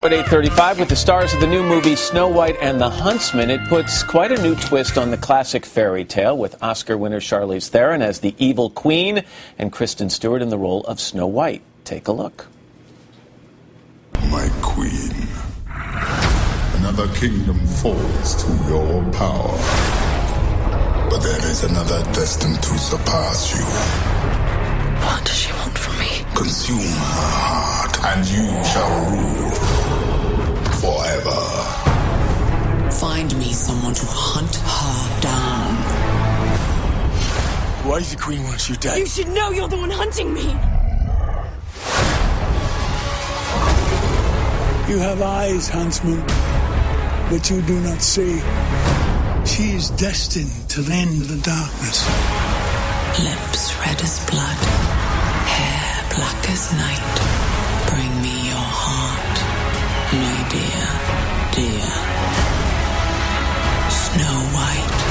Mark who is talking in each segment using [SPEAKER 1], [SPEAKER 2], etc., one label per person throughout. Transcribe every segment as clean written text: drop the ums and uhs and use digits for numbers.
[SPEAKER 1] At 8:35 with the stars of the new movie Snow White and the Huntsman, it puts quite a new twist on the classic fairy tale with Oscar winner Charlize Theron as the evil queen and Kristen Stewart in the role of Snow White. Take a look.
[SPEAKER 2] My queen, another kingdom falls to your power, but there is another destined to surpass you.
[SPEAKER 3] What does she want from me?
[SPEAKER 2] Consume her heart, and you shall rule forever.
[SPEAKER 3] Find me someone to hunt her down.
[SPEAKER 4] Why does the queen want you dead?
[SPEAKER 5] You should know you're the one hunting me.
[SPEAKER 6] You have eyes, huntsman, but you do not see. She is destined to end the darkness.
[SPEAKER 3] Lips red as blood, hair black as night. Bring me your heart, my dear, dear Snow White.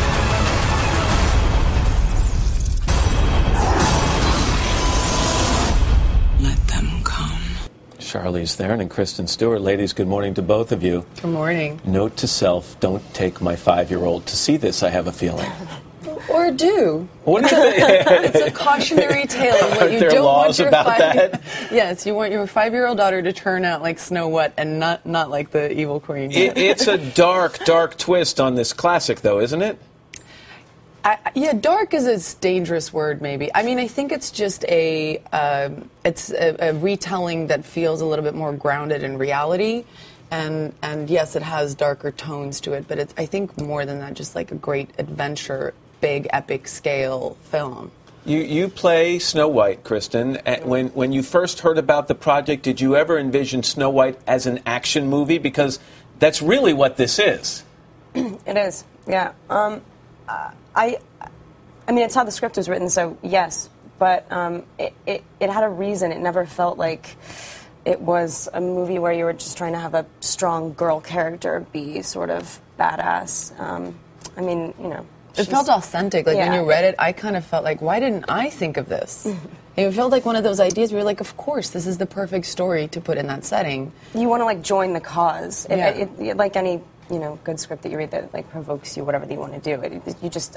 [SPEAKER 3] Let them come.
[SPEAKER 1] Charlize Theron and Kristen Stewart. Ladies, good morning to both of you.
[SPEAKER 7] Good morning.
[SPEAKER 1] Note to self, don't take my 5-year-old to see this, I have a feeling.
[SPEAKER 7] Or do.
[SPEAKER 1] What do you think?
[SPEAKER 7] It's a cautionary tale. What
[SPEAKER 1] Are there laws about that?
[SPEAKER 7] Yes, you want your 5-year-old daughter to turn out like Snow White and not like the evil queen.
[SPEAKER 1] It's a dark twist on this classic, though, isn't it?
[SPEAKER 7] Yeah, dark is a dangerous word, maybe. I mean, I think it's just a retelling that feels a little bit more grounded in reality. And yes, it has darker tones to it, but it's, I think, more than that, just like a great adventure, big epic scale film.
[SPEAKER 1] You play Snow White, Kristen. When you first heard about the project, did you ever envision Snow White as an action movie? Because that's really what this is.
[SPEAKER 8] It is, yeah. I mean, it's how the script was written, so yes. But it had a reason. It never felt like it was a movie where you were just trying to have a strong girl character be sort of badass. I mean, you know.
[SPEAKER 7] It felt authentic. Like, when you read it, I kind of felt like, why didn't I think of this? It felt like one of those ideas where you're like, of course, this is the perfect story to put in that setting.
[SPEAKER 8] You want to, like, join the cause.
[SPEAKER 7] Yeah.
[SPEAKER 8] Like any, you know, good script that you read that, like, provokes you, whatever that you want to do.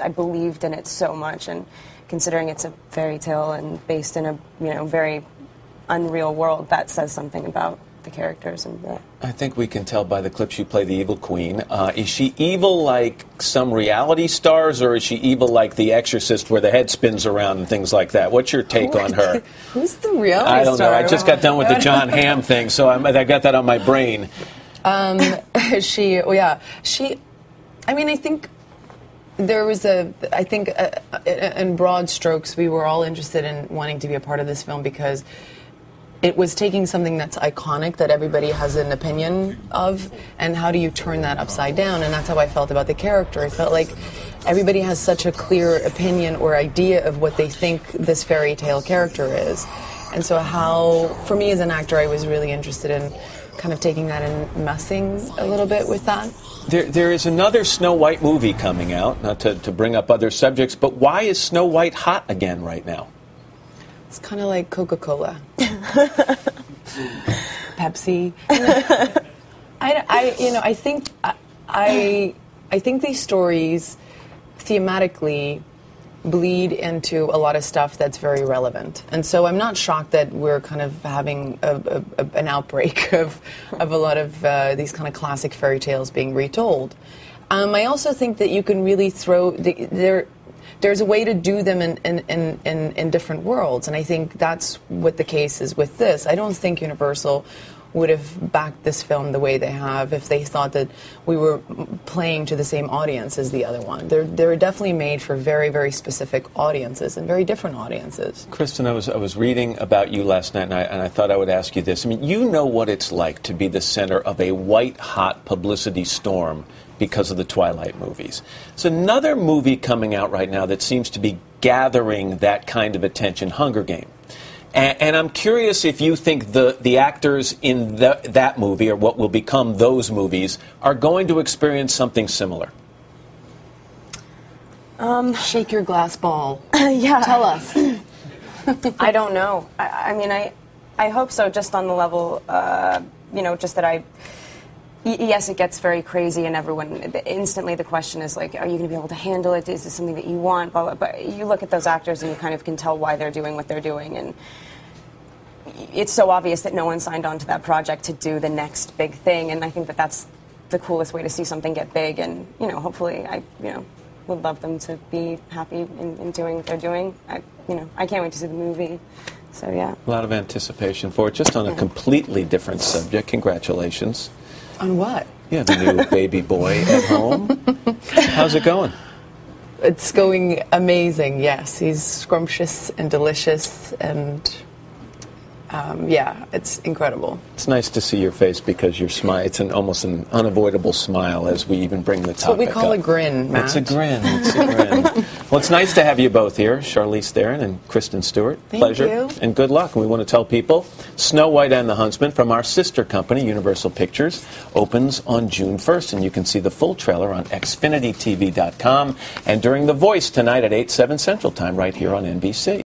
[SPEAKER 8] I believed in it so much, and considering it's a fairy tale and based in a, you know, very unreal world, that says something about the characters. And
[SPEAKER 1] I think we can tell by the clips you play the evil queen. Is she evil like some reality stars, or is she evil like The Exorcist, where the head spins around and things like that? What's your take on her?
[SPEAKER 7] Who's the reality star?
[SPEAKER 1] I don't know. I just got done with the John Hamm thing, so I got that on my brain.
[SPEAKER 7] I mean, I think there was in broad strokes, we were all interested in wanting to be a part of this film because it was taking something that's iconic, that everybody has an opinion of, and how do you turn that upside down? And that's how I felt about the character. I felt like everybody has such a clear opinion or idea of what they think this fairy tale character is. And so for me as an actor, I was really interested in kind of taking that and messing a little bit with that.
[SPEAKER 1] There is another Snow White movie coming out, not to bring up other subjects, but why is Snow White hot again right now?
[SPEAKER 7] It's kind of like Coca-Cola. Pepsi. I think these stories thematically bleed into a lot of stuff that's very relevant. And so I'm not shocked that we're kind of having an outbreak of a lot of these kind of classic fairy tales being retold. I also think that you can really there's a way to do them in different worlds, and I think that's what the case is with this. I don't think Universal would have backed this film the way they have if they thought that we were playing to the same audience as the other one. They're definitely made for very, very specific audiences and very different audiences.
[SPEAKER 1] Kristen, I was reading about you last night, and I thought I would ask you this. I mean, you know what it's like to be the center of a white-hot publicity storm because of the Twilight movies. There's another movie coming out right now that seems to be gathering that kind of attention, Hunger Games. And I'm curious if you think the actors in that movie, or what will become those movies, are going to experience something similar.
[SPEAKER 7] Shake your glass ball.
[SPEAKER 8] Yeah.
[SPEAKER 7] Tell us.
[SPEAKER 8] I don't know. I mean, I hope so, just on the level just that yes, it gets very crazy, and instantly the question is like, are you going to be able to handle it? Is this something that you want? Blah, blah, but you look at those actors and you kind of can tell why they're doing what they're doing, and it's so obvious that no one signed on to that project to do the next big thing, and I think that that's the coolest way to see something get big, and hopefully I would love them to be happy in doing what they're doing. I can't wait to see the movie. So yeah.
[SPEAKER 1] A lot of anticipation for it. Just on a completely different subject. Congratulations.
[SPEAKER 7] On what?
[SPEAKER 1] Yeah, the new baby boy at home. How's it going?
[SPEAKER 7] It's going amazing, yes. He's scrumptious and delicious, and yeah, it's incredible.
[SPEAKER 1] It's nice to see your face because your smile, it's almost an unavoidable smile as we even bring the topic up.
[SPEAKER 7] It's what we call a grin, Matt.
[SPEAKER 1] It's a grin. It's a grin. Well, it's nice to have you both here, Charlize Theron and Kristen Stewart.
[SPEAKER 7] Thank
[SPEAKER 1] Pleasure.
[SPEAKER 7] you.
[SPEAKER 1] And good luck. And we want to tell people Snow White and the Huntsman from our sister company, Universal Pictures, opens on June 1st. And you can see the full trailer on xfinitytv.com and during The Voice tonight at 8/7 Central Time right here on NBC.